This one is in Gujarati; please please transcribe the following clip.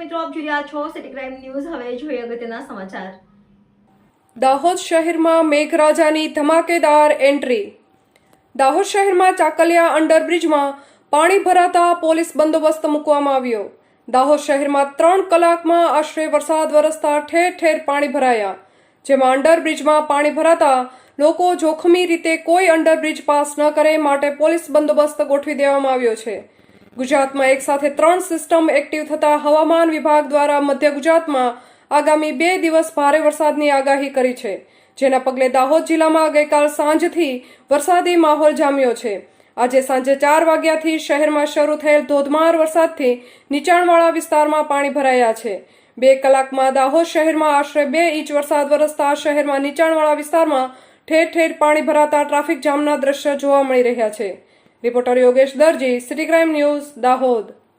મિત્રો, આપ જોઈ રહ્યા છો સિટી ક્રાઇમ ન્યૂઝ. હવે જોઈએ અગત્યના સમાચાર. દાહોદ શહેરમાં મેઘરાજાની ધમાકેદાર એન્ટ્રી. દાહોદ શહેરમાં ચાકલિયા અંડરબ્રિજમાં પાણી ભરાતા પોલીસ બંદોબસ્ત મૂકવામાં આવ્યો. દાહોદ શહેરમાં 3 કલાકમાં આશરે વરસાદ વરસતા ઠેર ઠેર પાણી ભરાયા, જેમાં અંડરબ્રિજમાં પાણી ભરાતા લોકો જોખમી રીતે કોઈ અંડરબ્રિજ પાસ ન કરે માટે પોલીસ બંદોબસ્ત ગોઠવી દેવામાં આવ્યો છે. ગુજરાતમાં એક સાથે 3 સિસ્ટમ એક્ટિવ થતા હવામાન વિભાગ દ્વારા મધ્ય ગુજરાતમાં આગામી 2 દિવસ ભારે વરસાદની આગાહી કરી છે, જેના પગલે દાહોદ જિલ્લામાં ગઈકાલ સાંજથી વરસાદી માહોલ જામ્યો છે. આજે સાંજે 4 વાગ્યાથી શહેરમાં શરૂ થયેલ ધોધમાર વરસાદથી નીચાણવાળા વિસ્તારમાં પાણી ભરાયા છે. 2 કલાકમાં દાહોદ શહેરમાં આશરે 2 ઇંચ વરસાદ વરસતા શહેરમાં નીચાણવાળા વિસ્તારમાં ઠેર ઠેર પાણી ભરાતા ટ્રાફિક જામના દ્રશ્યો જોવા મળી રહ્યા છે. રિપોર્ટર યોગેશ દરજી, સિટી ક્રાઇમ ન્યૂઝ, દાહોદ.